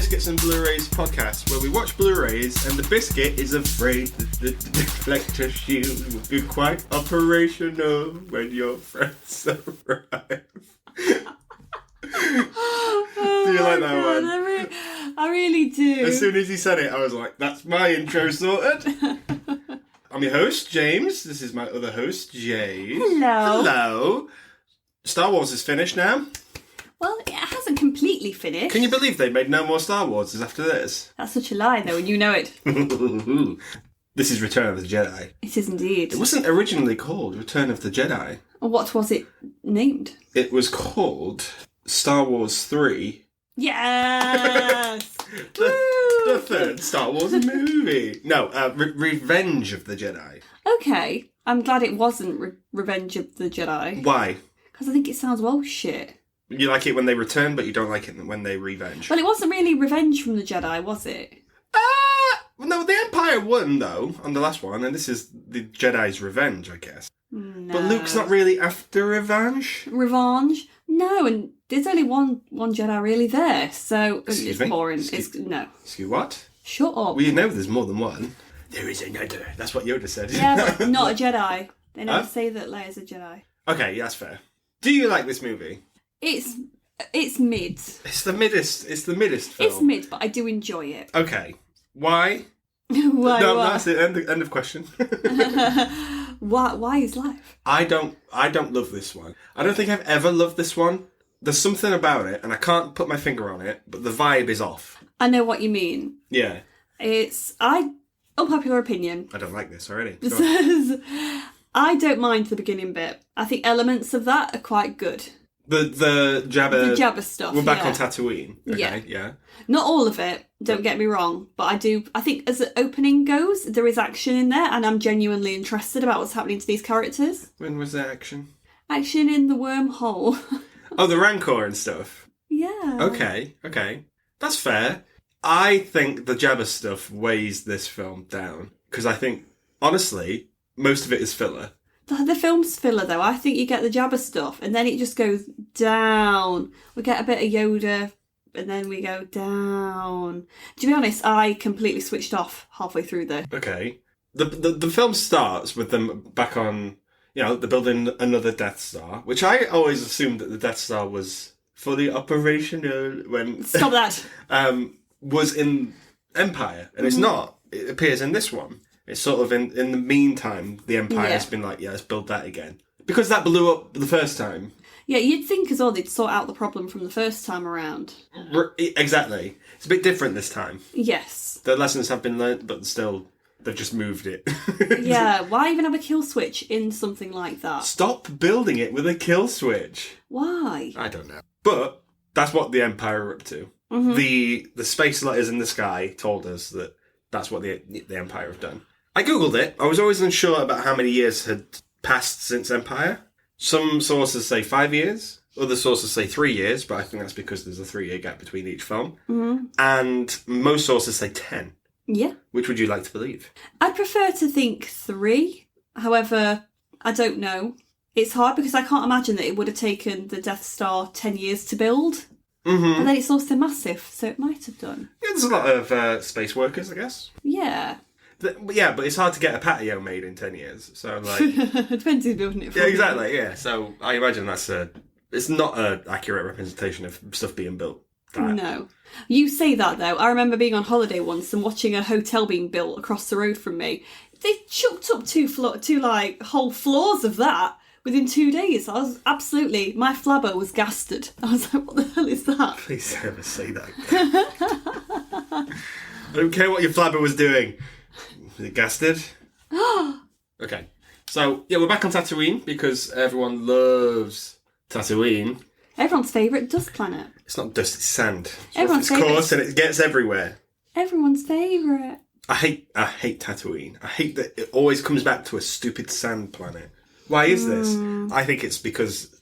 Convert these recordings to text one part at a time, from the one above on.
Biscuits and Blurays podcast, where we watch Blu-rays and the biscuit is afraid that the deflector shield will be quite operational when your friends arrive. Do you like that one? I really do. As soon as he said it, I was like, that's my intro sorted. I'm your host, James. This is my other host, Jade. Hello. Hello. Star Wars is finished now. Well, it hasn't completely finished. Can you believe they made no more Star Warses after this? That's such a lie, though, and you know it. This is Return of the Jedi. It is indeed. It wasn't originally called Return of the Jedi. What was it named? It was called Star Wars 3. Yes! the third Star Wars movie. No, Revenge of the Jedi. Okay, I'm glad it wasn't Revenge of the Jedi. Why? Because I think it sounds well shit. You like it when they return, but you don't like it when they revenge. Well, it wasn't really Revenge from the Jedi, was it? No, the Empire won, though, on the last one, and this is the Jedi's revenge, I guess. No. But Luke's not really after revenge. Revenge? No, and there's only one Jedi really there, so Excuse it's me? boring. Excuse what? Shut up. Well, you know there's more than one. There is another. That's what Yoda said. Yeah, but not a Jedi. They never Huh? say that Leia's a Jedi. Okay, that's fair. Do you like this movie? It's mid. It's the middest film. It's mid, but I do enjoy it. Okay. Why? Why? No, why? that's it. End of question. Why is life? I don't love this one. I don't think I've ever loved this one. There's something about it, and I can't put my finger on it, but the vibe is off. I know what you mean. Yeah. Unpopular opinion. I don't like this already. Says, I don't mind the beginning bit. I think elements of that are quite good. The Jabba... The Jabba stuff, We're back yeah. on Tatooine. Okay, yeah. Not all of it, don't get me wrong, but I think as the opening goes, there is action in there, and I'm genuinely interested about what's happening to these characters. When was the action? Action in the wormhole. Oh, the Rancor and stuff. Yeah. Okay. That's fair. I think the Jabba stuff weighs this film down. Because I think, honestly, most of it is filler. The film's filler, though. I think you get the Jabba stuff, and then it just goes down. We get a bit of Yoda, and then we go down. To be honest, I completely switched off halfway through there. Okay. The film starts with them back on, they're building another Death Star, which I always assumed that the Death Star was fully operational when... Stop that! Was in Empire, and it's not. It appears in this one. It's sort of in the meantime, the Empire has been like, let's build that again. Because that blew up the first time. Yeah, you'd think as well they'd sort out the problem from the first time around. Exactly. It's a bit different this time. Yes. The lessons have been learnt, but still, they've just moved it. Yeah, why even have a kill switch in something like that? Stop building it with a kill switch. Why? I don't know. But that's what the Empire are up to. Mm-hmm. The space letters in the sky told us that that's what the Empire have done. I googled it. I was always unsure about how many years had passed since Empire. Some sources say 5 years. Other sources say 3 years, but I think that's because there's a 3-year gap between each film. Mm-hmm. And most sources say 10. Yeah. Which would you like to believe? I'd prefer to think 3. However, I don't know. It's hard because I can't imagine that it would have taken the Death Star 10 years to build. Mm-hmm. And then it's also massive, so it might have done. Yeah, there's a lot of space workers, I guess. Yeah. Yeah, but it's hard to get a patio made in 10 years. So, like... Depends who's building it for. Yeah, exactly, yeah. So, I imagine it's not an accurate representation of stuff being built. No. You say that, though. I remember being on holiday once and watching a hotel being built across the road from me. They chucked up two whole floors of that within 2 days. I was my flabber was gasted. I was like, what the hell is that? Please never say that again. I don't care what your flabber was doing. Was it gasted? Okay. So, yeah, we're back on Tatooine because everyone loves Tatooine. Everyone's favourite dust planet. It's not dust, it's sand. Everyone's favourite. It's coarse and it gets everywhere. Everyone's favourite. I hate Tatooine. I hate that it always comes back to a stupid sand planet. Why is this? I think it's because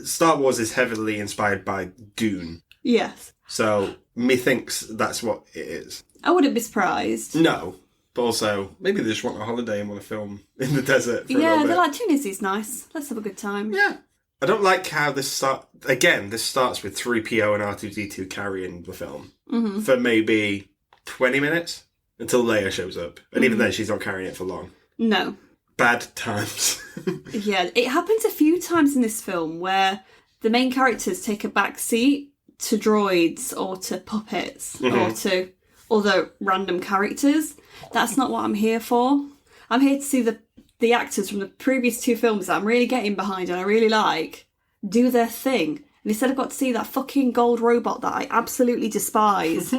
Star Wars is heavily inspired by Dune. Yes. So, methinks that's what it is. I wouldn't be surprised. No. But also, maybe they just want a holiday and want to film in the desert for a little bit. They're like, Tunisia's nice. Let's have a good time. Yeah. I don't like how this starts with 3PO and R2-D2 carrying the film for maybe 20 minutes until Leia shows up. And even then, she's not carrying it for long. No. Bad times. Yeah, it happens a few times in this film where the main characters take a back seat to droids or to puppets or to other random characters. That's not what I'm here for. I'm here to see the actors from the previous 2 films that I'm really getting behind and I really like do their thing. And instead I've got to see that fucking gold robot that I absolutely despise.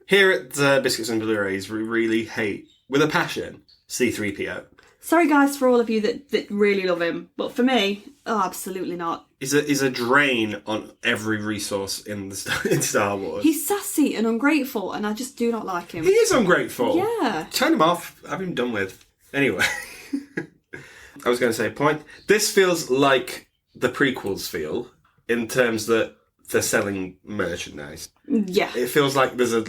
Here at Biscuits and Blurays, we really hate, with a passion, C-3PO. Sorry guys for all of you that really love him, but for me, absolutely not. He's a drain on every resource in Star Wars. He's sassy and ungrateful and I just do not like him. He is ungrateful. Yeah. Turn him off. Have him done with. Anyway. I was going to say point. This feels like the prequels feel in terms that they're selling merchandise. Yeah. It feels like they're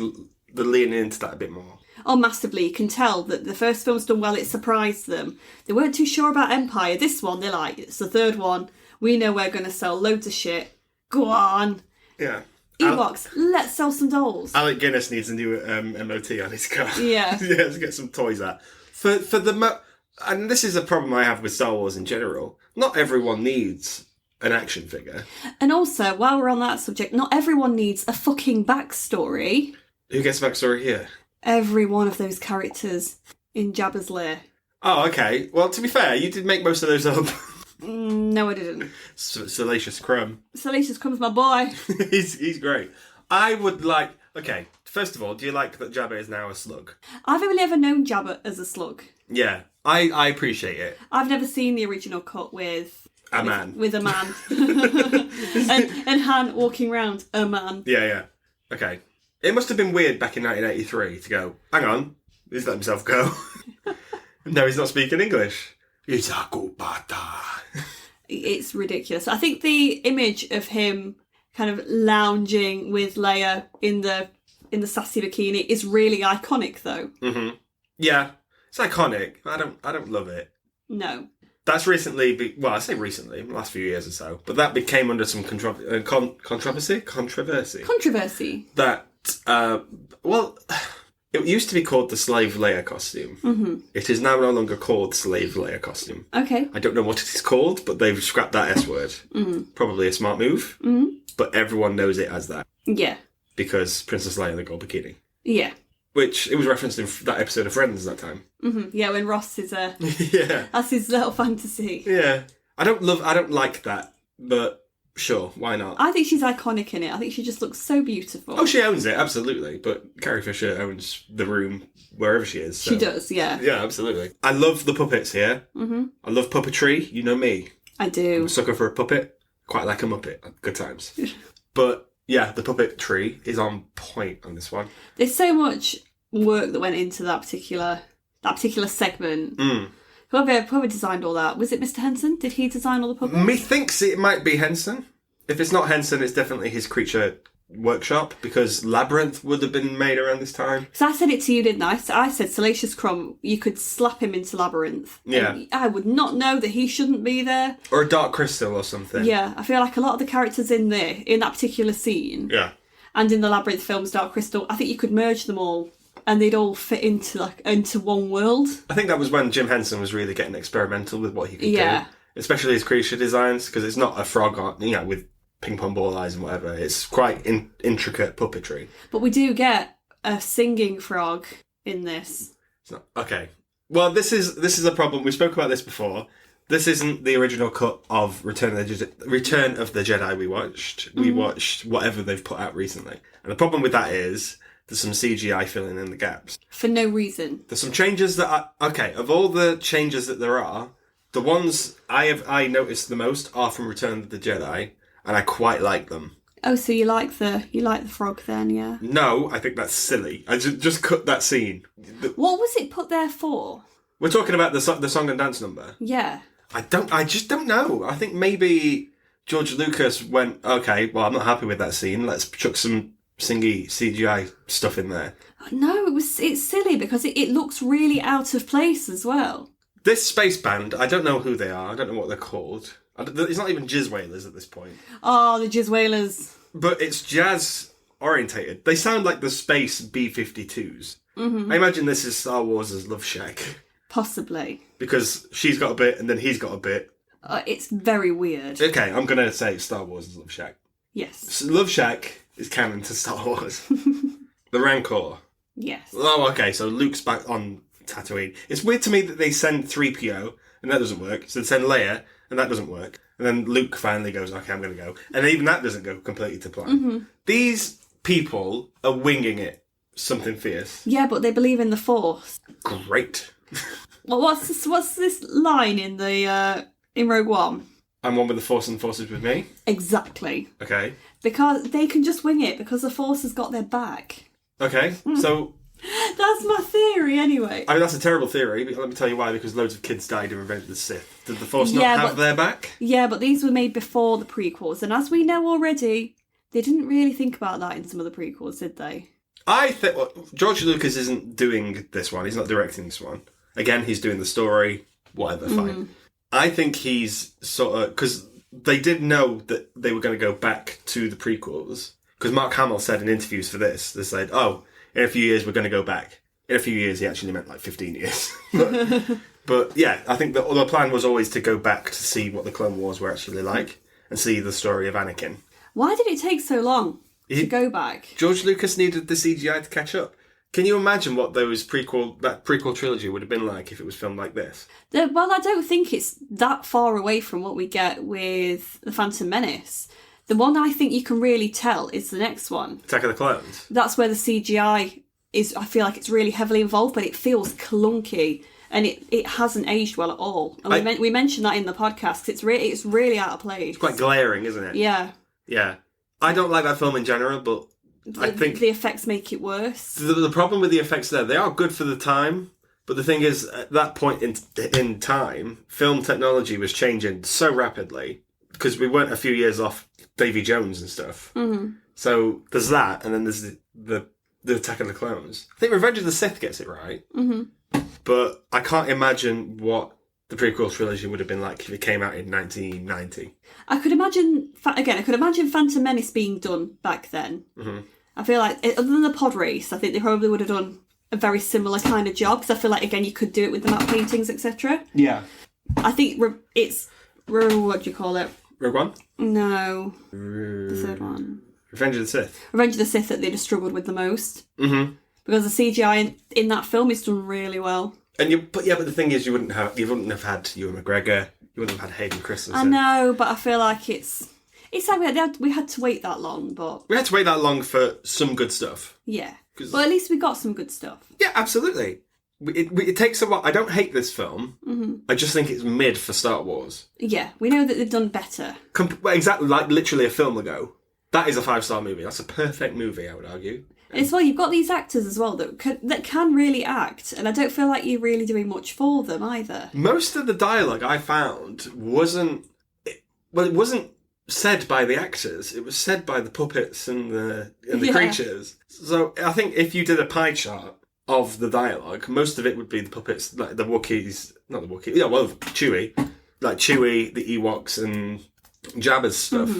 leaning into that a bit more. Oh, massively. You can tell that the first film's done well. It surprised them. They weren't too sure about Empire. This one, they're like, it's the third one. We know we're going to sell loads of shit. Go on. Yeah. Ewoks, let's sell some dolls. Alec Guinness needs a new MOT on his car. Yeah. Yeah, let's get some toys out. And this is a problem I have with Star Wars in general. Not everyone needs an action figure. And also, while we're on that subject, not everyone needs a fucking backstory. Who gets a backstory here? Every one of those characters in Jabba's lair. Oh, okay. Well, to be fair, you did make most of those up. No, I didn't. Salacious Crumb. Salacious Crumb's my boy. He's great. I would like... Okay, first of all, do you like that Jabba is now a slug? I've only ever known Jabba as a slug. Yeah, I appreciate it. I've never seen the original cut with a man. With a man. and Han walking around a man. Yeah. Okay. It must have been weird back in 1983 to go, hang on, he's let himself go. No, he's not speaking English. He's a kupata. It's ridiculous. I think the image of him kind of lounging with Leia in the sassy bikini is really iconic, though. Mm-hmm. Yeah, it's iconic. I don't love it. No. That's recently, I say recently, the last few years or so, but that became under some controversy. Controversy. That, it used to be called the Slave Leia costume. Mm-hmm. It is now no longer called Slave Leia costume. Okay. I don't know what it is called, but they've scrapped that S word. Mm-hmm. Probably a smart move, but everyone knows it as that. Yeah. Because Princess Leia in the gold bikini. Yeah. Which, it was referenced in that episode of Friends that time. Mm-hmm. Yeah, when Ross is yeah. That's his little fantasy. Yeah. I don't like that, but sure, why not? I think she's iconic in it. I think she just looks so beautiful. Oh, she owns it, absolutely. But Carrie Fisher owns the room wherever she is. So. She does, yeah. Yeah, absolutely. I love the puppets here. Mm-hmm. I love puppetry. You know me. I do. I'm a sucker for a puppet. Quite like a Muppet. Good times. But yeah, the puppetry is on point on this one. There's so much work that went into that particular segment. Whoever designed all that, was it Mr. Henson? Did he design all the puppets? Methinks it might be Henson. If it's not Henson, it's definitely his creature workshop, because Labyrinth would have been made around this time. Because I said it to you, didn't I? I said Salacious Crumb, you could slap him into Labyrinth. Yeah. And I would not know that he shouldn't be there. Or a Dark Crystal or something. Yeah, I feel like a lot of the characters in that particular scene, and in the Labyrinth films, Dark Crystal, I think you could merge them all and they'd all fit into one world. I think that was when Jim Henson was really getting experimental with what he could do. Especially his creature designs, because it's not a frog with ping pong ball eyes and whatever. It's quite intricate puppetry. But we do get a singing frog in this. It's not, okay. Well, this is a problem. We spoke about this before. This isn't the original cut of Return of the Jedi we watched. We watched whatever they've put out recently. And the problem with that is there's some CGI filling in the gaps. For no reason. There's some changes that of all the changes that there are, the ones I noticed the most are from Return of the Jedi, and I quite like them. Oh, so you like the frog then, yeah? No, I think that's silly. I just cut that scene. What was it put there for? We're talking about the song and dance number. Yeah. I just don't know. I think maybe George Lucas went, okay, well, I'm not happy with that scene. Let's chuck some singy CGI stuff in there. No, it's silly because it looks really out of place as well. This space band, I don't know who they are. I don't know what they're called. It's not even jizz whalers at this point. Oh, the jizz whalers. But it's jazz orientated. They sound like the space B-52s. Mm-hmm. I imagine this is Star Wars' Love Shack. Possibly. Because she's got a bit and then he's got a bit. It's very weird. Okay, I'm going to say Star Wars' Love Shack. Yes. So Love Shack is canon to Star Wars. The Rancor. Yes. Oh, okay, so Luke's back on Tatooine. It's weird to me that they send 3PO and that doesn't work. So they send Leia and that doesn't work. And then Luke finally goes, okay, I'm going to go. And even that doesn't go completely to plan. Mm-hmm. These people are winging it. Something fierce. Yeah, but they believe in the Force. Great. Well, what's this line in the in Rogue One? I'm one with the Force and the Force is with me? Exactly. Okay. Because they can just wing it because the Force has got their back. Okay, so... That's my theory, anyway. I mean, that's a terrible theory, but let me tell you why, because loads of kids died in Revenge of the Sith. Did the Force not have their back? Yeah, but these were made before the prequels, and as we know already, they didn't really think about that in some of the prequels, did they? I think... Well, George Lucas isn't doing this one. He's not directing this one. Again, he's doing the story. Whatever, fine. I think he's sort of... Because they did know that they were going to go back to the prequels. Because Mark Hamill said in interviews for this, they said, in a few years we're going to go back. In a few years, he actually meant like 15 years. but yeah, I think the plan was always to go back to see what the Clone Wars were actually like and see the story of Anakin. Why did it take so long to go back? George Lucas needed the CGI to catch up. Can you imagine what that prequel trilogy would have been like if it was filmed like this? Well, I don't think it's that far away from what we get with The Phantom Menace. The one I think you can really tell is the next one. Attack of the Clones. That's where the CGI is, I feel like it's really heavily involved, but it feels clunky and it hasn't aged well at all. And we mentioned that in the podcast. It's really out of place. It's quite glaring, isn't it? Yeah. Yeah. I don't like that film in general, but I think... The effects make it worse. The problem with the effects there, they are good for the time, but the thing is, at that point in time, film technology was changing so rapidly, because we weren't a few years off Davy Jones and stuff. Mm-hmm. So there's that, and then there's the Attack of the Clones. I think Revenge of the Sith gets it right. Mm-hmm. But I can't imagine what the prequel trilogy would have been like if it came out in 1990. I could imagine Phantom Menace being done back then. Mm-hmm. I feel like, other than the pod race, I think they probably would have done a very similar kind of job, because I feel like, again, you could do it with the map paintings, etc. Yeah. I think it's... What do you call it? Rogue One? No. The third one. Revenge of the Sith. Revenge of the Sith that they just struggled with the most. Mm-hmm. Because the CGI in that film is done really well. But the thing is, you wouldn't have had Ewan McGregor, you wouldn't have had Hayden Christensen. I know, but I feel like it's like we had to wait that long, but... We had to wait that long for some good stuff. Yeah. Well, at least we got some good stuff. Yeah, absolutely. It takes a while. I don't hate this film. Mm-hmm. I just think it's mid for Star Wars. Yeah, we know that they've done better. Exactly, like literally a film ago. That is a 5-star movie. That's a perfect movie, I would argue. And as well, you've got these actors as well that can really act, and I don't feel like you're really doing much for them either. Most of the dialogue I found wasn't said by the actors. It was said by the puppets and the creatures. So I think if you did a pie chart of the dialogue, most of it would be the puppets, like the Wookiees, not the Wookiees, Chewie, like Chewie, the Ewoks, and Jabba's stuff,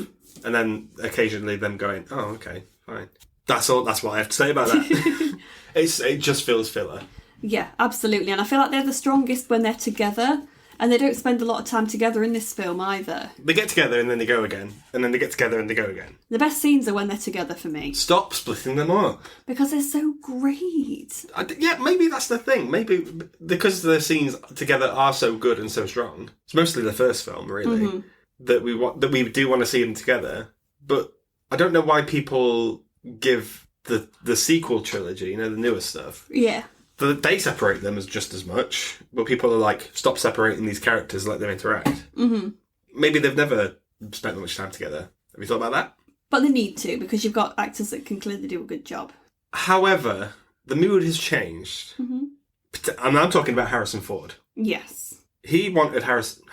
and then occasionally them going, "Oh, okay, fine." That's all. That's what I have to say about that. It just feels filler. Yeah, absolutely, and I feel like they're the strongest when they're together. And they don't spend a lot of time together in this film either. They get together and then they go again. And then they get together and they go again. The best scenes are when they're together for me. Stop splitting them up. Because they're so great. Yeah, maybe that's the thing. Maybe because the scenes together are so good and so strong. It's mostly the first film, really, that we do want to see them together. But I don't know why people give the sequel trilogy, the newer stuff. Yeah. They separate them as just as much, but people are like, stop separating these characters, let them interact. Mm-hmm. Maybe they've never spent that much time together. Have you thought about that? But they need to, because you've got actors that can clearly do a good job. However, the mood has changed. Mm-hmm. And I'm talking about Harrison Ford. Yes. He wanted Harrison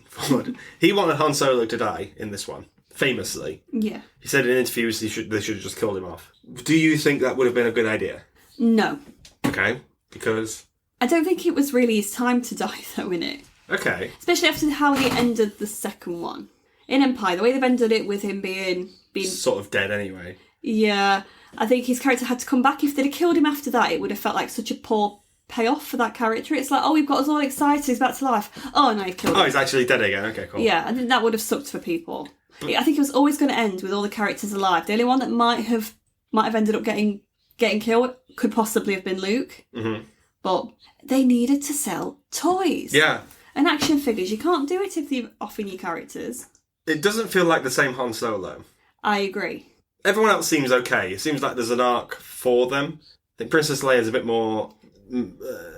Ford. He wanted Han Solo to die in this one, famously. Yeah. He said in interviews they should have just killed him off. Do you think that would have been a good idea? No. Okay, because... I don't think it was really his time to die, though, innit? Okay. Especially after how they ended the second one. In Empire, the way they've ended it with him being Sort of dead anyway. Yeah, I think his character had to come back. If they'd have killed him after that, it would have felt like such a poor payoff for that character. It's like, oh, we've got us all excited, he's back to life. Oh, no, you've killed him. Oh, he's actually dead again. Okay, cool. Yeah, I think that would have sucked for people. I think it was always going to end with all the characters alive. The only one that might have ended up getting killed could possibly have been Luke. Mm-hmm. But they needed to sell toys. Yeah. And action figures. You can't do it if you're offing your characters. It doesn't feel like the same Han Solo. I agree. Everyone else seems okay. It seems like there's an arc for them. I think Princess Leia's a bit more...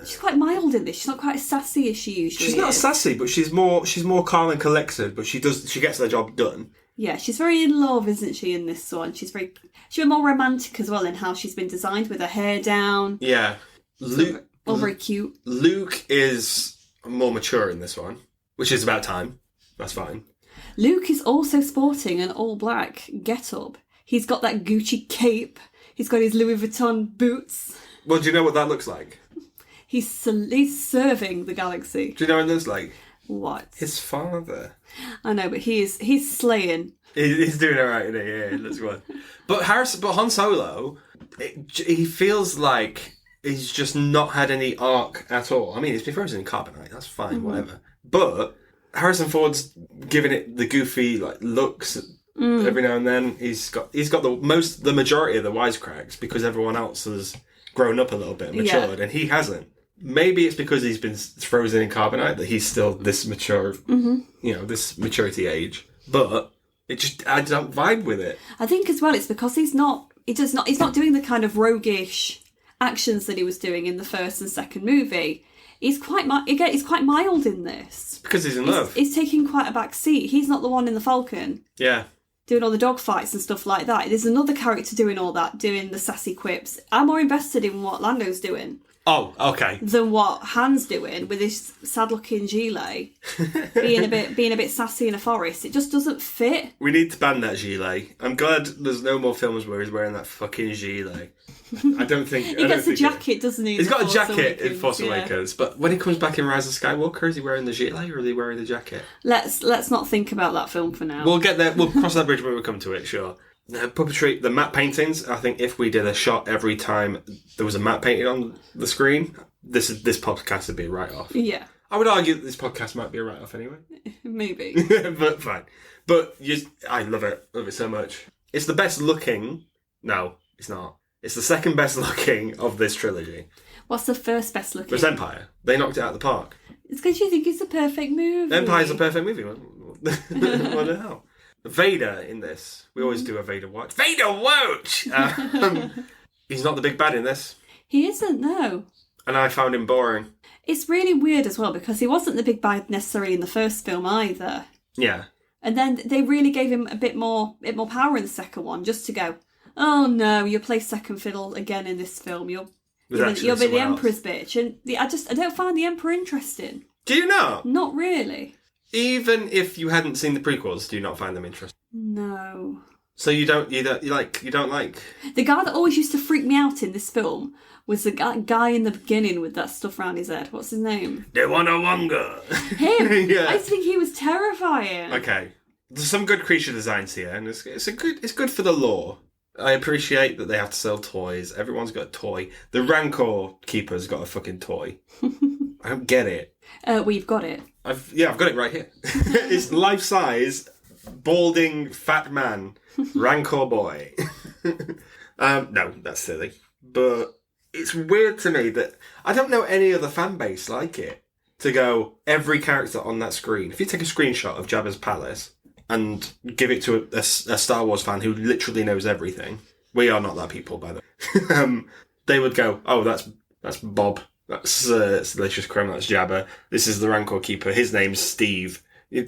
she's quite mild in this. She's not quite as sassy as she usually is. She's not sassy, but she's more calm and collected, but she gets the job done. Yeah, she's very in love, isn't she, in this one? She's more romantic as well in how she's been designed with her hair down. Yeah. Luke... All very cute. Luke is more mature in this one, which is about time. That's fine. Luke is also sporting an all-black get-up. He's got that Gucci cape. He's got his Louis Vuitton boots. Well, do you know what that looks like? He's serving the galaxy. Do you know what it looks like? What? His father. I know, but he's slaying. He's doing all right, isn't he? Yeah, that's good. But Han Solo, he feels like he's just not had any arc at all. I mean, he's been frozen in carbonite. That's fine, whatever. But Harrison Ford's giving it the goofy looks every now and then. He's got the majority of the wisecracks because everyone else has grown up a little bit and matured, and he hasn't. Maybe it's because he's been frozen in carbonite that he's still this mature, this maturity age. But I don't vibe with it. I think as well it's because he's not doing the kind of roguish actions that he was doing in the first and second movie. He's quite mild in this. Because he's in love. He's taking quite a back seat. He's not the one in the Falcon. Yeah. Doing all the dogfights and stuff like that. There's another character doing all that, doing the sassy quips. I'm more invested in what Lando's doing. Oh, okay. Than what Han's doing with his sad-looking gilet, being a bit sassy in a forest. It just doesn't fit. We need to ban that gilet. I'm glad there's no more films where he's wearing that fucking gilet. I don't think he gets a jacket, doesn't he? He's got a jacket in Force Awakens, but when he comes back in Rise of Skywalker, is he wearing the gilet or is he wearing the jacket? Let's not think about that film for now. We'll get there. We'll cross that bridge when we come to it. Sure. Puppetry, the matte paintings. I think if we did a shot every time there was a matte painting on the screen, this podcast would be a write-off. Yeah. I would argue that this podcast might be a write-off anyway. Maybe. But fine. But I love it. Love it so much. It's the best looking. No, it's not. It's the second best looking of this trilogy. What's the first best looking? It's Empire. They knocked it out of the park. It's because you think it's a perfect movie. Empire's a perfect movie. What the hell? Vader in this. We always do a Vader watch. Vader watch! He's not the big bad in this. He isn't, no. And I found him boring. It's really weird as well because he wasn't the big bad necessarily in the first film either. Yeah. And then they really gave him a bit more power in the second one just to go, oh no, you'll play second fiddle again in this film. You'll be the Emperor's bitch. And I don't find the Emperor interesting. Do you not? Not really. Even if you hadn't seen the prequels, do you not find them interesting? No. So you don't like... The guy that always used to freak me out in this film was the guy in the beginning with that stuff around his head. What's his name? The Wonga. Him. Yeah. I think he was terrifying. Okay. There's some good creature designs here, and it's good for the lore. I appreciate that they have to sell toys. Everyone's got a toy. The Rancor Keeper's got a fucking toy. I don't get it. We've got it. I've got it right here. It's life-size, balding, fat man, Rancor boy. No, that's silly. But it's weird to me that I don't know any other fan base like it. To go, every character on that screen. If you take a screenshot of Jabba's palace and give it to a Star Wars fan who literally knows everything. We are not that people, by the way. They would go, oh, that's Bob. That's Salacious Crumb, that's Jabba. This is the Rancor Keeper. His name's Steve. I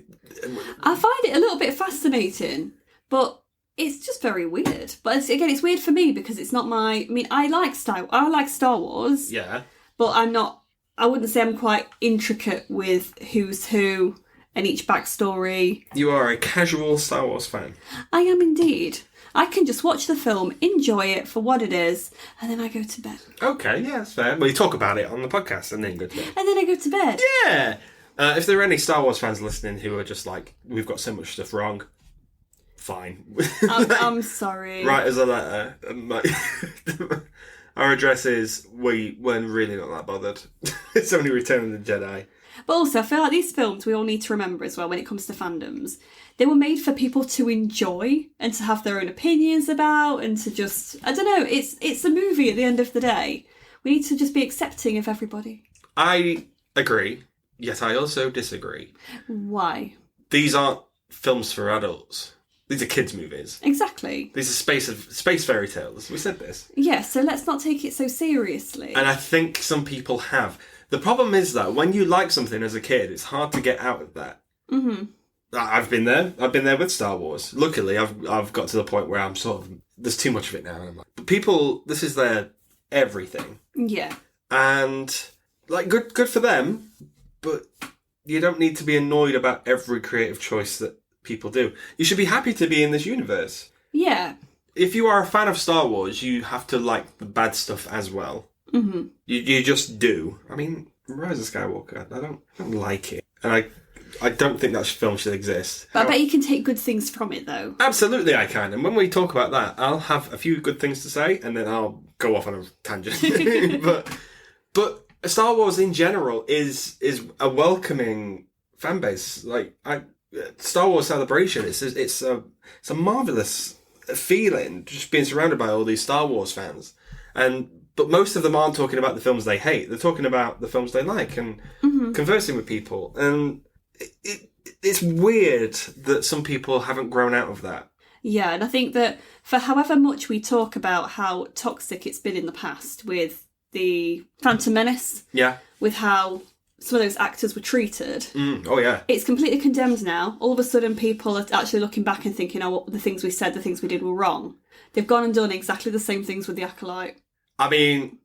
find it a little bit fascinating, but it's just very weird. But it's weird for me because it's not my... I mean, I like Star Wars. Yeah. But I wouldn't say I'm quite intricate with who's who and each backstory. You are a casual Star Wars fan. I am indeed. I can just watch the film, enjoy it for what it is, and then I go to bed. Okay, yeah, that's fair. Well, you talk about it on the podcast and then go to bed. And then I go to bed. Yeah! If there are any Star Wars fans listening who are just like, we've got so much stuff wrong, fine. I'm sorry. Write us a letter. Our address is, we're really not that bothered. It's only Return of the Jedi. But also, I feel like these films, we all need to remember as well, when it comes to fandoms, they were made for people to enjoy and to have their own opinions about, and to just, I don't know, it's a movie at the end of the day. We need to just be accepting of everybody. I agree, yet I also disagree. Why? These aren't films for adults. These are kids' movies. Exactly. These are space fairy tales. We said this. Yeah, so let's not take it so seriously. And I think some people have. The problem is that when you like something as a kid, it's hard to get out of that. Mm-hmm. I've been there. I've been there with Star Wars. Luckily, I've got to the point where I'm sort of, there's too much of it now. And I'm like, but people, this is their everything. Yeah. And like, good for them, but you don't need to be annoyed about every creative choice that people do. You should be happy to be in this universe. Yeah. If you are a fan of Star Wars, you have to like the bad stuff as well. Mm-hmm. You just do. I mean, Rise of Skywalker, I don't like it. And I don't think that film should exist. But I bet you can take good things from it, though. Absolutely I can. And when we talk about that, I'll have a few good things to say, and then I'll go off on a tangent. But Star Wars in general is a welcoming fan base. Like, Star Wars Celebration, it's a marvellous feeling, just being surrounded by all these Star Wars fans. But most of them aren't talking about the films they hate. They're talking about the films they like and conversing with people. And it's weird that some people haven't grown out of that. Yeah, and I think that for however much we talk about how toxic it's been in the past with the Phantom Menace, yeah, with how some of those actors were treated. Oh, yeah. It's completely condemned now. All of a sudden, people are actually looking back and thinking, oh, the things we said, the things we did were wrong. They've gone and done exactly the same things with the Acolyte. I mean,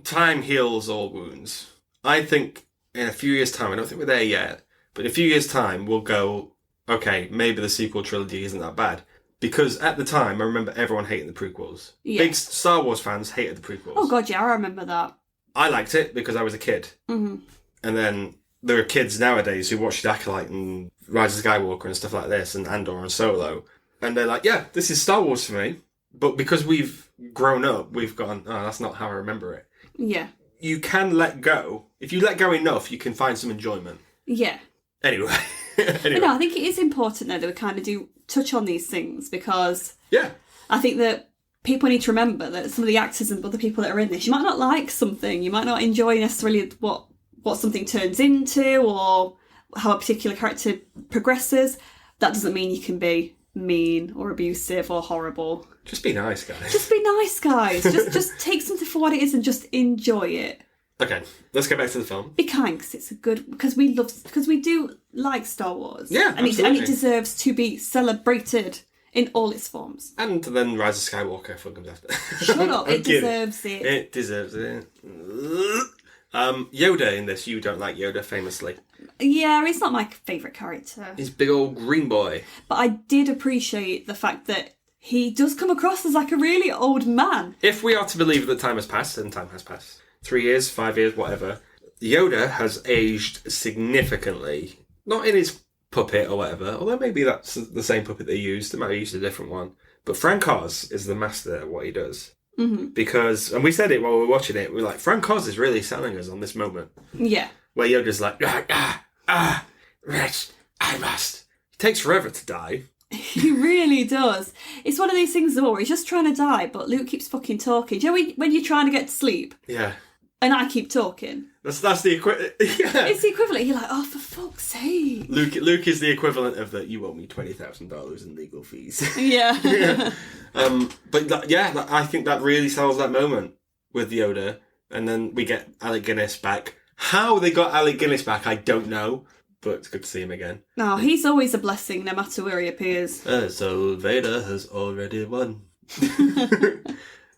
time heals all wounds. I think in a few years' time, I don't think we're there yet, but in a few years' time, we'll go, okay, maybe the sequel trilogy isn't that bad. Because at the time, I remember everyone hating the prequels. Yeah. Big Star Wars fans hated the prequels. Oh, God, yeah, I remember that. I liked it because I was a kid. Mm-hmm. And then there are kids nowadays who watch The Acolyte and Rise of Skywalker and stuff like this, and Andor and Solo. And they're like, yeah, this is Star Wars for me. But because we've grown up, we've gone, oh, that's not how I remember it. Yeah. You can let go. If you let go enough, you can find some enjoyment. Yeah. Anyway. No, I think it is important, though, that we kind of do touch on these things, because yeah, I think that people need to remember that some of the actors and other people that are in this, you might not like something, you might not enjoy necessarily what something turns into or how a particular character progresses. That doesn't mean you can be mean or abusive or horrible. Just be nice, guys. Just be nice, guys. just take something for what it is and just enjoy it. Okay, let's get back to the film. Be kind, because we do like Star Wars. Yeah, and absolutely. it deserves to be celebrated in all its forms. And then Rise of Skywalker comes after. Shut up! It deserves it. It deserves it. Yoda in this, you don't like Yoda, famously. Yeah, he's not my favourite character. He's big old green boy. But I did appreciate the fact that he does come across as like a really old man. If we are to believe that time has passed, and time has passed, 3 years, 5 years, whatever, Yoda has aged significantly. Not in his puppet or whatever, although maybe that's the same puppet they used. They might have used a different one. But Frank Oz is the master at what he does. Mm-hmm. Because, and we said it while we were watching it, we're like, Frank Oz is really selling us on this moment. Yeah. Where Yoda's like, Rich, I must. It takes forever to die. He really does. It's one of these things though where he's just trying to die, but Luke keeps fucking talking. Do you know when you're trying to get to sleep? Yeah. And I keep talking. That's the equivalent. Yeah. It's the equivalent. You're like, oh, for fuck's sake. Luke is the equivalent of that. You owe me $20,000 in legal fees. Yeah. Yeah. I think that really sells that moment with Yoda, and then we get Alec Guinness back. How they got Alec Guinness back, I don't know, but it's good to see him again. No, he's always a blessing, no matter where he appears. So Vader has already won.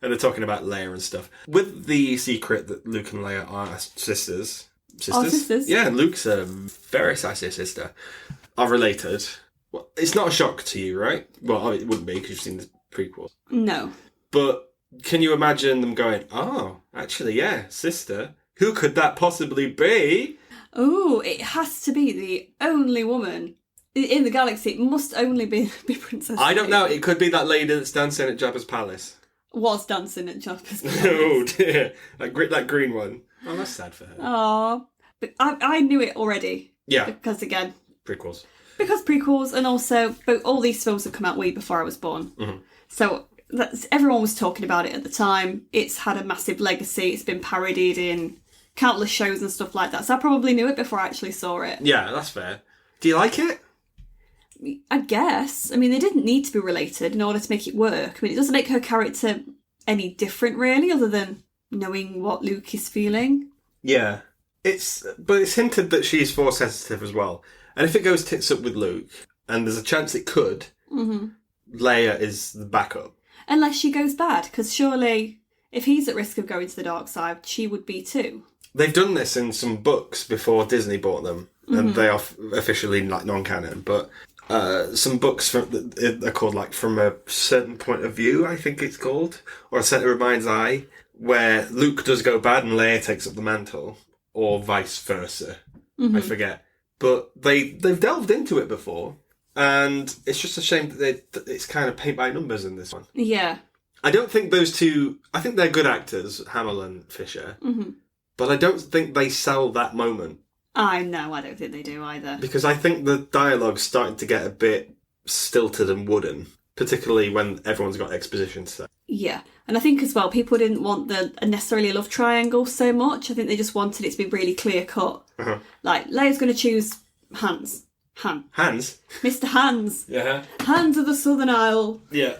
And they're talking about Leia and stuff. With the secret that Luke and Leia are sisters. Are sisters? Yeah, Luke's a very sassy sister. Are related. Well, it's not a shock to you, right? Well, it wouldn't be because you've seen the prequel. No. But can you imagine them going, oh, actually, yeah, sister. Who could that possibly be? Oh, it has to be the only woman in the galaxy. It must only be Princess I don't Leia. know. It could be that lady that's dancing at Jabba's palace. Was dancing at Jabba's palace. Oh dear, that green one. Oh, that's sad for her. Oh, but I knew it already. Yeah. Because again, Prequels. because prequels, and also all these films have come out way before I was born. Mm-hmm. So everyone was talking about it at the time. It's had a massive legacy. It's been parodied in countless shows and stuff like that. So I probably knew it before I actually saw it. Yeah, that's fair. Do you like it? I guess. I mean, they didn't need to be related in order to make it work. I mean, it doesn't make her character any different, really, other than knowing what Luke is feeling. Yeah. But it's hinted that she's force sensitive as well. And if it goes tits up with Luke, and there's a chance it could, Leia is the backup. Unless she goes bad, because surely if he's at risk of going to the dark side, she would be too. They've done this in some books before Disney bought them, and they are officially like non-canon. But some books are called like From a Certain Point of View, I think it's called, or A Centre of Mind's Eye, where Luke does go bad and Leia takes up the mantle, or vice versa. I forget. But they've delved into it before, and it's just a shame that it's kind of paint by numbers in this one. Yeah. I don't think those two... I think they're good actors, Hamill and Fisher, but I don't think they sell that moment. I don't think they do either. Because I think the dialogue's starting to get a bit stilted and wooden, particularly when everyone's got exposition to say. Yeah, and I think as well, people didn't want necessarily a love triangle so much. I think they just wanted it to be really clear cut. Like, Leia's going to choose Hans. Hans? Mr. Hans. Yeah. Hans of the Southern Isle. Yeah.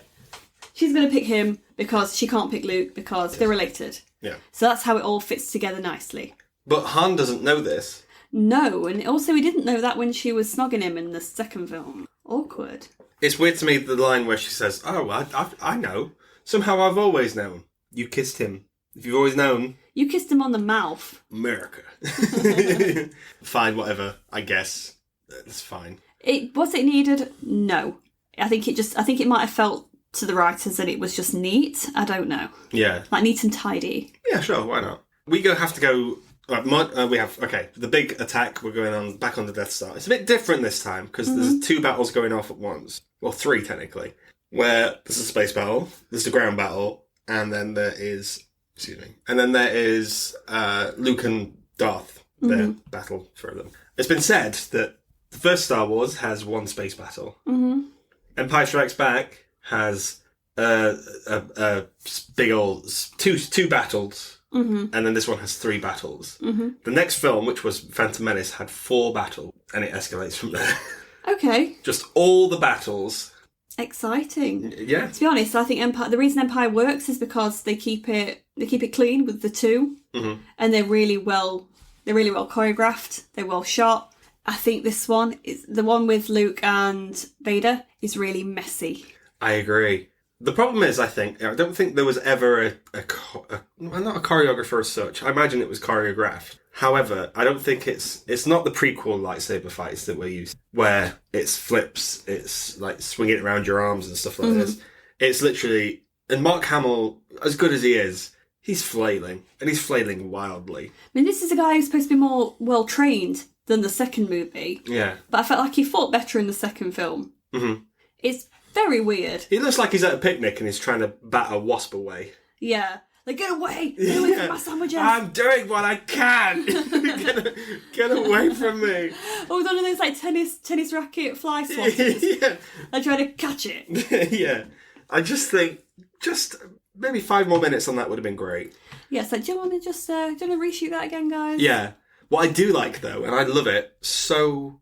She's going to pick him because she can't pick Luke because they're related. Yeah. So that's how it all fits together nicely. But Han doesn't know this. No, and also he didn't know that when she was snogging him in the second film. Awkward. It's weird to me, the line where she says, "Oh, I know. Somehow I've always known. You kissed him. If you've always known..." You kissed him on the mouth. America. Fine, whatever, I guess. It's fine. Was it needed? No. I think it might have felt to the writers that it was just neat. I don't know. Yeah. Like neat and tidy. Yeah, sure, why not? We have to go... the big attack, we're going on back on the Death Star. It's a bit different this time, because there's 2 battles going off at once. Well, 3, technically. Where there's a space battle, there's a ground battle, and then there is... Excuse me. And then there is Luke and Darth, their battle for them. It's been said that the first Star Wars has 1 space battle. Empire Strikes Back has a big old... two battles. And then this one has 3 battles. The next film, which was Phantom Menace, had 4 battles, and it escalates from there. Okay. Just all the battles. Exciting. Yeah. To be honest, I think the reason Empire works is because they keep it clean with the 2, and they're really well choreographed. They're well shot. I think this one is the one with Luke and Vader is really messy. I agree. The problem is, I don't think there was ever not a choreographer as such. I imagine it was choreographed. However, I don't think it's not the prequel lightsaber fights that we're used to, where it's flips, it's like swinging it around your arms and stuff like this. It's literally, and Mark Hamill, as good as he is, he's flailing, and he's flailing wildly. I mean, this is a guy who's supposed to be more well trained than the second movie. Yeah. But I felt like he fought better in the second film. It's very weird. He looks like he's at a picnic and he's trying to bat a wasp away. Yeah. Like, get away from my sandwiches. I'm doing what I can. get away from me. Oh, with one of those like tennis racket fly swatters. Yeah. I try to catch it. Yeah. I just think maybe 5 more minutes on that would have been great. Yeah, so do you want to reshoot that again, guys? Yeah. What I do like though, and I love it so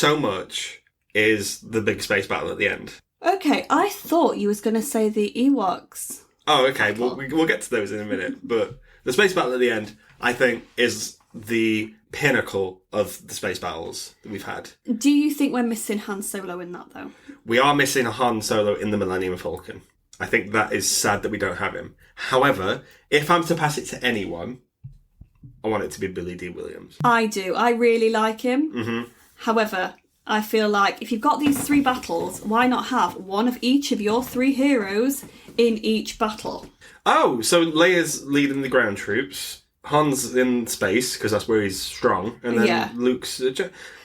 much, is the big space battle at the end. Okay, I thought you was going to say the Ewoks. Oh, okay. We'll get to those in a minute. But the space battle at the end, I think, is the pinnacle of the space battles that we've had. Do you think we're missing Han Solo in that, though? We are missing Han Solo in the Millennium Falcon. I think that is sad that we don't have him. However, if I'm to pass it to anyone, I want it to be Billy D. Williams. I do. I really like him. However, I feel like if you've got these 3 battles, why not have one of each of your 3 heroes in each battle? Oh, so Leia's leading the ground troops, Han's in space because that's where he's strong, and then Luke's.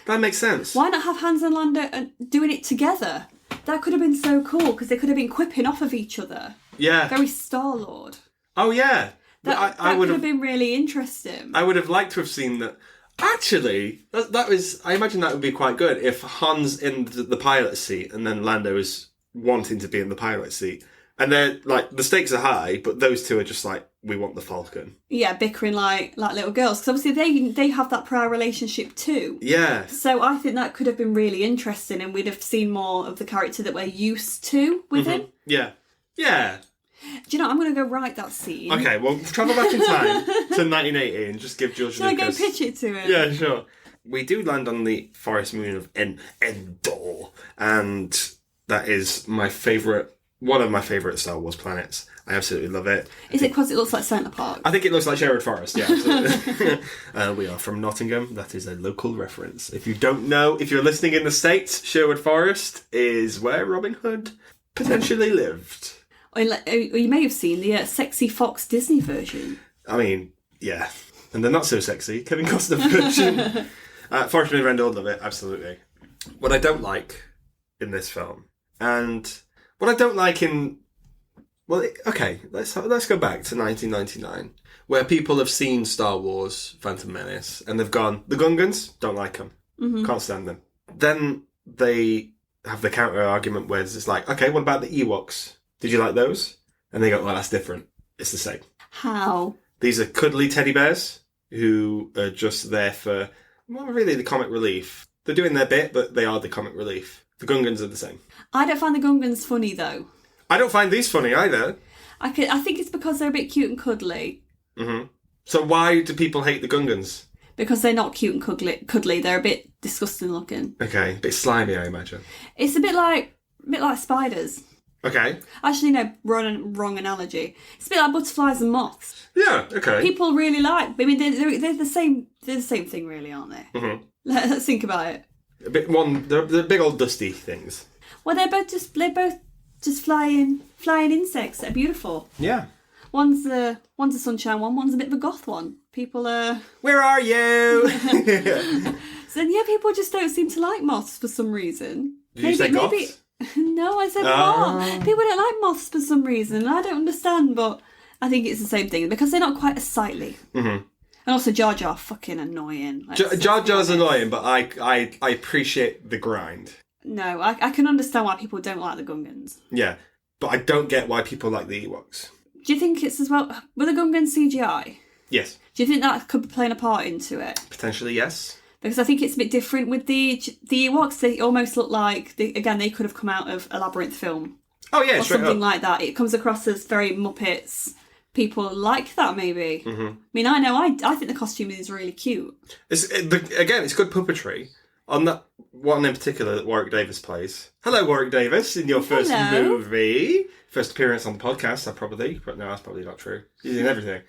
That makes sense. Why not have Hans and Lando doing it together? That could have been so cool because they could have been quipping off of each other. Yeah. Very Star-Lord. Oh yeah. That could have been really interesting. I would have liked to have seen that. Actually, that was. I imagine that would be quite good if Han's in the pilot seat and then Lando is wanting to be in the pilot seat, and they're like the stakes are high, but those two are just like, we want the Falcon. Yeah, bickering like little girls because obviously they have that prior relationship too. Yeah. So I think that could have been really interesting, and we'd have seen more of the character that we're used to with him. Yeah. Yeah. Do you know, I'm going to go write that scene. Okay, well, travel back in time to 1980 and just give George Lucas... Should I go pitch it to him? Yeah, sure. We do land on the forest moon of Endor, and that is one of my favourite Star Wars planets. I absolutely love it. Is it because it looks like Centre Park? I think it looks like Sherwood Forest, yeah, absolutely. We are from Nottingham. That is a local reference. If you don't know, if you're listening in the States, Sherwood Forest is where Robin Hood potentially lived. Or you may have seen the sexy Fox Disney version. I mean, yeah. And the not so sexy Kevin Costner version. Forest Moon of Endor, love it, absolutely. What I don't like in this film, and what I don't like in... Well, okay, let's go back to 1999, where people have seen Star Wars Phantom Menace, and they've gone, the Gungans, don't like them, can't stand them. Then they have the counter-argument where it's like, okay, what about the Ewoks? Did you like those? And they go, well, that's different. It's the same. How? These are cuddly teddy bears who are just there for, well, really the comic relief. They're doing their bit, but they are the comic relief. The Gungans are the same. I don't find the Gungans funny, though. I don't find these funny either. I think it's because they're a bit cute and cuddly. Mm-hmm. So why do people hate the Gungans? Because they're not cute and cuddly. They're a bit disgusting looking. Okay, a bit slimy, I imagine. It's a bit like spiders. Okay. Actually, no, wrong analogy. It's a bit like butterflies and moths. Yeah, okay. People really like... I mean, they're the same thing, really, aren't they? Mm-hmm. Let's think about it. They're big old dusty things. Well, they're both just flying insects. They're beautiful. Yeah. One's a sunshine one, one's a bit of a goth one. People are... Where are you? So, yeah, people just don't seem to like moths for some reason. Did you say goths? No, I said moth. People don't like moths for some reason. I don't understand, but I think it's the same thing because they're not quite as sightly. Mm-hmm. And also Jar Jar fucking annoying. Jar Jar's annoying, but I appreciate the grind. No, I can understand why people don't like the Gungans. Yeah, but I don't get why people like the Ewoks. Do you think it's as well... Were the Gungans CGI? Yes. Do you think that could be playing a part into it? Potentially, yes. Because I think it's a bit different with the Ewoks. They almost look like, they could have come out of a Labyrinth film. Oh, yeah, or something like that. It comes across as very Muppets. People like that, maybe. Mm-hmm. I mean, I think the costume is really cute. It's good puppetry. On that one in particular that Warwick Davis plays. Hello, Warwick Davis, in your first movie. First appearance on the podcast, but no, that's probably not true. He's in everything.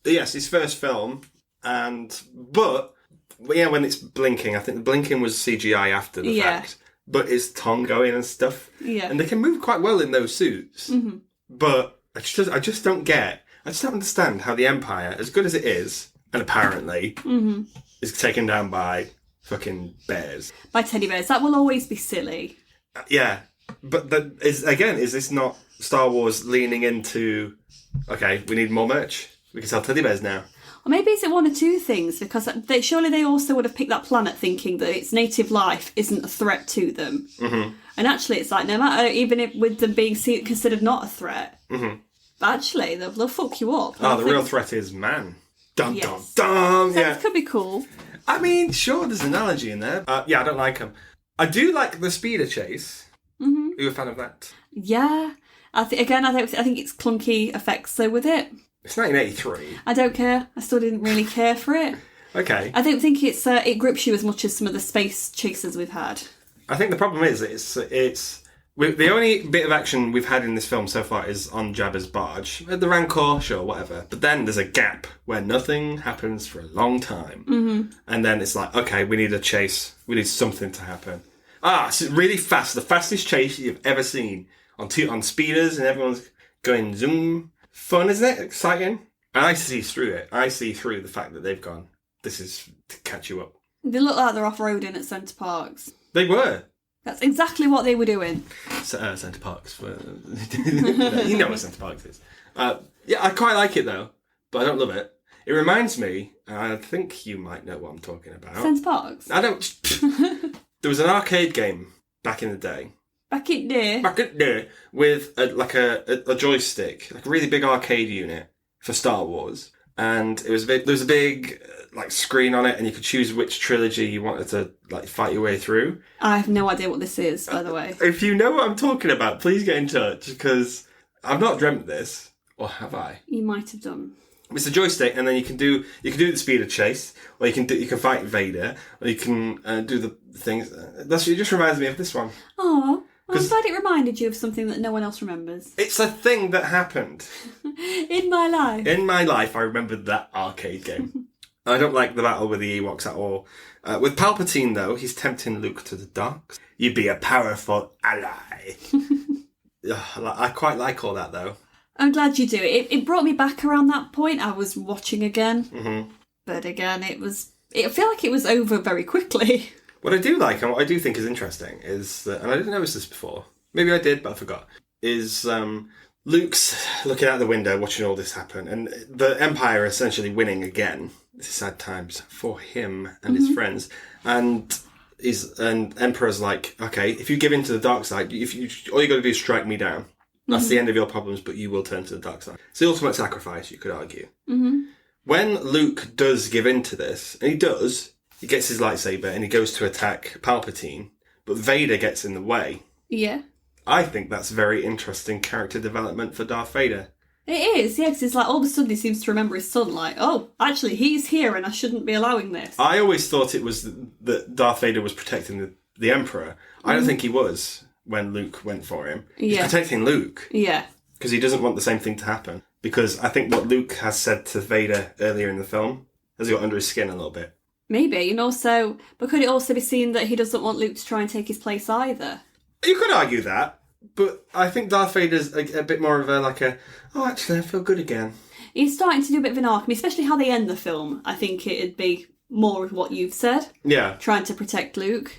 Yes, his first film... But when it's blinking, I think the blinking was CGI after the fact. But it's tongue going and stuff. Yeah. And they can move quite well in those suits. Mm-hmm. But I just don't understand how the Empire, as good as it is, and apparently, is taken down by fucking bears. By teddy bears. That will always be silly. Yeah. But is this not Star Wars leaning into, okay, we need more merch? We can sell teddy bears now. Or maybe it's one or two things, because surely they also would have picked that planet thinking that its native life isn't a threat to them. Mm-hmm. And actually, it's like, no matter, even if with them being considered not a threat, but actually, they'll fuck you up. The real threat is man. Dun, dun, dun. So it could be cool. I mean, sure, there's an analogy in there. I don't like them. I do like the speeder chase. Mm-hmm. Are you a fan of that? Yeah. I think it's clunky effects, though, with it. It's 1983. I don't care. I still didn't really care for it. Okay. I don't think it grips you as much as some of the space chases we've had. I think the problem is the only bit of action we've had in this film so far is on Jabba's barge. The Rancor, sure, whatever. But then there's a gap where nothing happens for a long time. Mm-hmm. And then it's like, okay, we need a chase. We need something to happen. It's really fast. The fastest chase you've ever seen on speeders, and everyone's going zoom. fun, isn't it? Exciting. And I see through it. I see through the fact that they've gone, this is to catch you up. They look like they're off-roading at Centre Parks. They were. That's exactly what they were doing. Centre Parks. You know what Centre Parks is. Yeah, I quite like it though, but I don't love it. It reminds me, I think you might know what I'm talking about. Centre Parks? I don't... There was an arcade game back in the day. Back in there? With a joystick, like a really big arcade unit for Star Wars. And there was a big screen on it, and you could choose which trilogy you wanted to fight your way through. I have no idea what this is, by the way. If you know what I'm talking about, please get in touch, because I've not dreamt this, or have I? You might have done. It's a joystick, and then you can do the speed of chase, or you can fight Vader, or you can do the things. It just reminds me of this one. Oh, I'm glad it reminded you of something that no one else remembers. It's a thing that happened. In my life. In my life, I remembered that arcade game. I don't like the battle with the Ewoks at all. With Palpatine, though, he's tempting Luke to the dark. You'd be a powerful ally. I quite like all that, though. I'm glad you do. It brought me back around that point. I was watching again. Mm-hmm. But again, I feel like it was over very quickly. What I do like, and what I do think is interesting, is that, and I didn't notice this before, maybe I did, but I forgot, is Luke's looking out the window, watching all this happen, and the Empire essentially winning again. This is sad times for him and his friends. And Emperor's like, okay, if you give in to the dark side, all you got to do is strike me down. That's the end of your problems, but you will turn to the dark side. It's the ultimate sacrifice, you could argue. Mm-hmm. When Luke does give in to this, and he does, he gets his lightsaber and he goes to attack Palpatine, but Vader gets in the way. Yeah. I think that's very interesting character development for Darth Vader. It is, yeah, because it's all of a sudden he seems to remember his son, oh, actually, he's here and I shouldn't be allowing this. I always thought it was that Darth Vader was protecting the Emperor. I don't think he was when Luke went for him. He's protecting Luke. Yeah. Because he doesn't want the same thing to happen. Because I think what Luke has said to Vader earlier in the film has got under his skin a little bit. Maybe, and also, but could it also be seen that he doesn't want Luke to try and take his place either? You could argue that, but I think Darth Vader's a bit more of actually, I feel good again. He's starting to do a bit of an arc, especially how they end the film. I think it'd be more of what you've said. Yeah. Trying to protect Luke.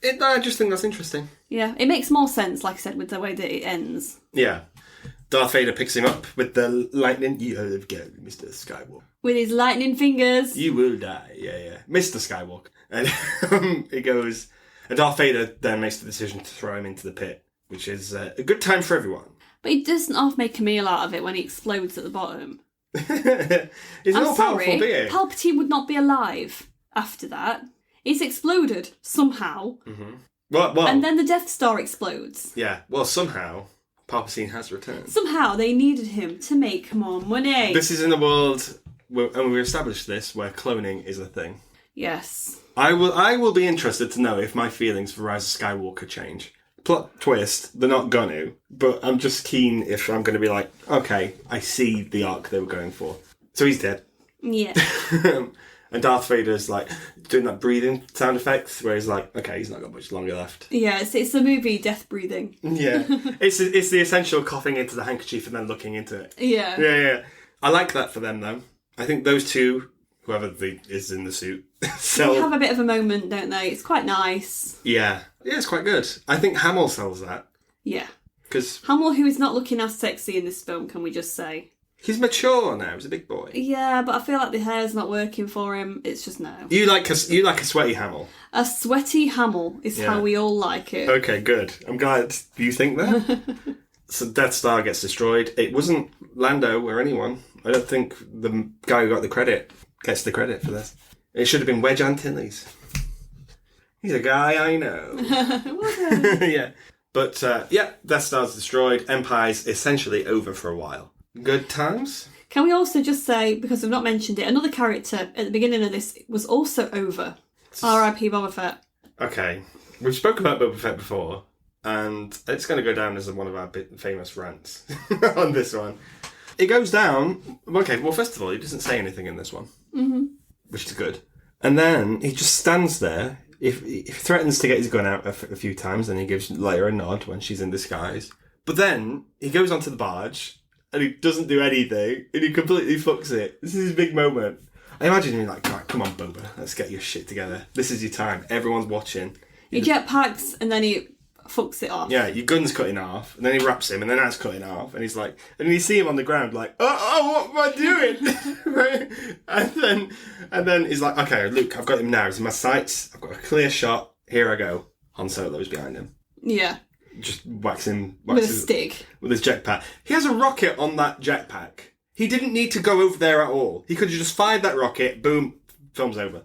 I just think that's interesting. Yeah, it makes more sense, like I said, with the way that it ends. Yeah. Darth Vader picks him up with the lightning. You have got Mr. Skywalker. With his lightning fingers. You will die. Yeah. Mr. Skywalker. And he goes... And Darth Vader then makes the decision to throw him into the pit, which is a good time for everyone. But he doesn't half make a meal out of it when he explodes at the bottom. He's not powerful, be he? Palpatine would not be alive after that. He's exploded somehow. Mm-hmm. Well, and then the Death Star explodes. Yeah, well, somehow Palpatine has returned. Somehow they needed him to make more money. This is in a world, and we established this, where cloning is a thing. Yes. I will be interested to know if my feelings for Rise of Skywalker change. Plot twist, they're not going to, but I'm just keen if I'm going to be like, okay, I see the arc they were going for. So he's dead. Yeah. And Darth Vader's doing that breathing sound effect where he's like, okay, he's not got much longer left. Yeah, it's the movie Death Breathing. Yeah. It's the essential coughing into the handkerchief and then looking into it. Yeah. Yeah. I like that for them though. I think those two, whoever is in the suit, They have a bit of a moment, don't they? It's quite nice. Yeah, it's quite good. I think Hamill sells that. Yeah. Because Hamill, who is not looking as sexy in this film, can we just say? He's mature now. He's a big boy. Yeah, but I feel like the hair's not working for him. It's just no. You like a sweaty Hamill. A sweaty Hamill is how we all like it. Okay, good. I'm glad you think that. So Death Star gets destroyed. It wasn't Lando or anyone. I don't think the guy who got the credit gets the credit for this. It should have been Wedge Antilles. He's a guy I know. Yeah. But, Death Star's destroyed. Empire's essentially over for a while. Good times? Can we also just say, because we've not mentioned it, another character at the beginning of this was also over. R.I.P. Boba Fett. Okay. We've spoken about Boba Fett before, and it's going to go down as one of our famous rants on this one. It goes down... Okay, well, first of all, he doesn't say anything in this one. Mm-hmm. Which is good. And then he just stands there. If he threatens to get his gun out a few times, then he gives Leia a nod when she's in disguise. But then he goes onto the barge, and he doesn't do anything, and he completely fucks it. This is his big moment. I imagine him like, right, come on, Boba, let's get your shit together. This is your time. Everyone's watching. He jetpacks and then he fucks it off. Yeah, your gun's cutting off, and then he wraps him, and then that's cutting off, and he's like, and you see him on the ground like, oh, what am I doing? Right? And then he's like, okay, Luke, I've got him now. He's in my sights. I've got a clear shot. Here I go. Han Solo's behind him. Yeah. Just whacks him with a stick. With his jetpack. He has a rocket on that jetpack. He didn't need to go over there at all. He could have just fired that rocket, boom, film's over.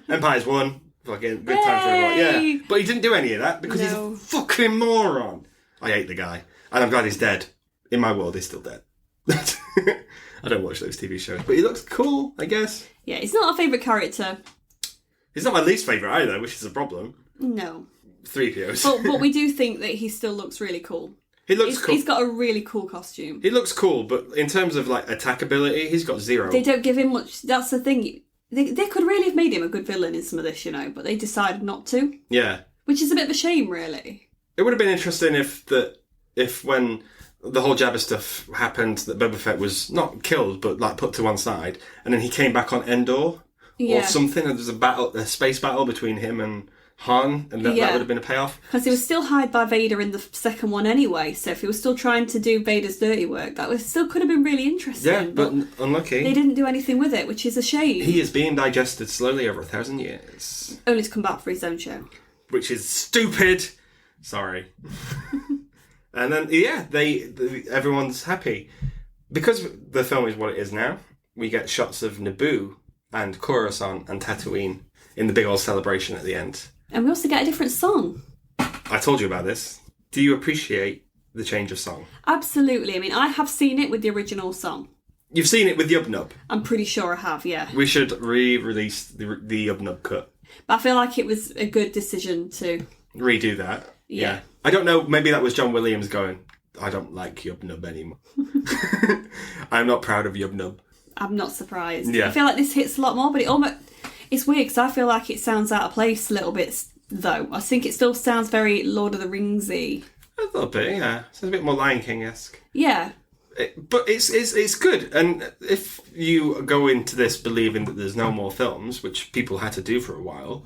Empire's won. Fucking good time for everyone. Yeah. But he didn't do any of that because he's a fucking moron. I hate the guy. And I'm glad he's dead. In my world, he's still dead. I don't watch those TV shows. But he looks cool, I guess. Yeah, he's not our favourite character. He's not my least favourite either, which is a problem. No. 3POs. But we do think that he still looks really cool. He looks cool. He's got a really cool costume. He looks cool, but in terms of like attack ability, he's got 0. They don't give him much. That's the thing. They could really have made him a good villain in some of this, but they decided not to. Yeah. Which is a bit of a shame, really. It would have been interesting if when the whole Jabba stuff happened, that Boba Fett was not killed, but like put to one side, and then he came back on Endor or something, and there's a space battle between him and Han, and that would have been a payoff. Because he was still hired by Vader in the second one anyway, so if he was still trying to do Vader's dirty work, still could have been really interesting. Yeah, but unlucky. They didn't do anything with it, which is a shame. He is being digested slowly over 1,000 years. Only to come back for his own show. Which is stupid. Sorry. And then, everyone's happy. Because the film is what it is now, we get shots of Naboo and Coruscant and Tatooine in the big old celebration at the end. And we also get a different song. I told you about this. Do you appreciate the change of song? Absolutely. I mean, I have seen it with the original song. You've seen it with Yub Nub? I'm pretty sure I have, yeah. We should re-release the Yub Nub cut. But I feel like it was a good decision to... redo that. Yeah. I don't know, maybe that was John Williams going, I don't like Yub Nub anymore. I'm not proud of Yub Nub. I'm not surprised. Yeah. I feel like this hits a lot more, but it's weird because I feel like it sounds out of place a little bit, though. I think it still sounds very Lord of the Ringsy. A little bit, yeah. Sounds a bit more Lion King-esque. Yeah. But it's good. And if you go into this believing that there's no more films, which people had to do for a while,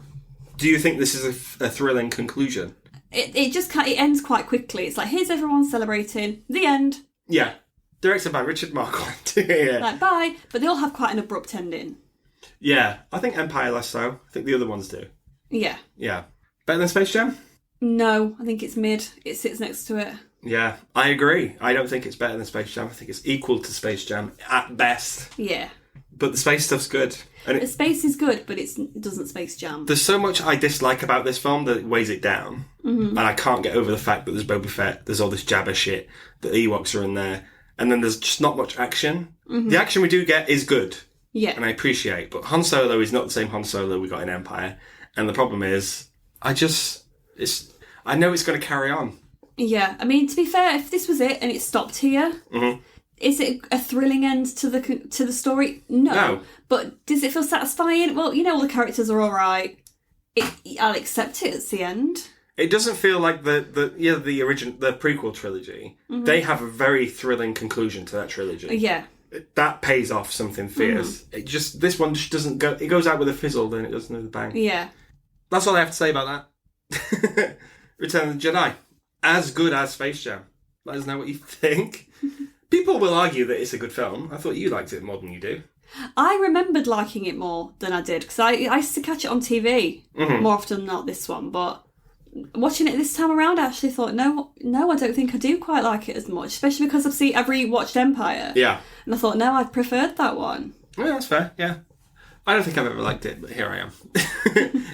do you think this is a thrilling conclusion? It ends quite quickly. It's like, here's everyone celebrating. The end. Yeah. Directed by Richard Marquand. Yeah. Like, bye. But they all have quite an abrupt ending. Yeah. I think Empire less so. I think the other ones do. Yeah. Yeah. Better than Space Jam? No, I think it's mid. It sits next to it. Yeah, I agree. I don't think it's better than Space Jam. I think it's equal to Space Jam at best. Yeah. But the space stuff's good. And the space is good, but it doesn't Space Jam. There's so much I dislike about this film that it weighs it down. Mm-hmm. And I can't get over the fact that there's Boba Fett, there's all this Jabba shit, the Ewoks are in there, and then there's just not much action. Mm-hmm. The action we do get is good. Yeah. And I appreciate. But Han Solo is not the same Han Solo we got in Empire. And the problem is, I know it's going to carry on. Yeah, I mean, to be fair, if this was it and it stopped here, is it a thrilling end to the story? No. But does it feel satisfying? Well, all the characters are all right. I'll accept it at the end. It doesn't feel like the prequel trilogy. Mm-hmm. They have a very thrilling conclusion to that trilogy. Yeah. That pays off something fierce. Mm-hmm. This one just doesn't go. It goes out with a fizzle, then it doesn't with a bang. Yeah. That's all I have to say about that. Return of the Jedi. As good as Space Jam. Let us know what you think. People will argue that it's a good film. I thought you liked it more than you do. I remembered liking it more than I did, because I used to catch it on TV more often than not, this one, but watching it this time around, I actually thought, no, I don't think I do quite like it as much, especially because I've rewatched Empire. Yeah. And I thought, no, I preferred that one. Yeah, that's fair, yeah. I don't think I've ever liked it, but here I am.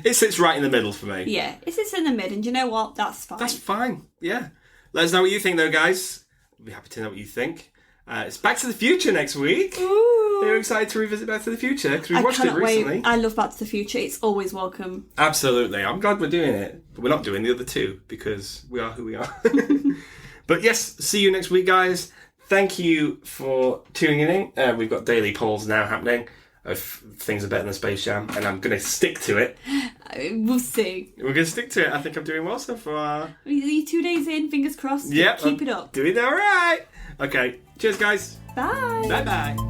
It sits right in the middle for me. Yeah, it sits in the mid, and you know what? That's fine. That's fine, yeah. Let us know what you think, though, guys. We'll be happy to know what you think. It's Back to the Future next week. Ooh. Are you excited to revisit Back to the Future? Because we watched it recently. Wait. I love Back to the Future. It's always welcome. Absolutely. I'm glad we're doing it. But we're not doing the other two, because we are who we are. But yes, see you next week, guys. Thank you for tuning in. We've got daily polls now happening of things are better than Space Jam, and I'm going to stick to it. We'll see. We're going to stick to it. I think I'm doing well so far. Are you 2 days in? Fingers crossed. Yeah, Keep it up. Doing all right. Okay, cheers, guys. Bye. Bye bye.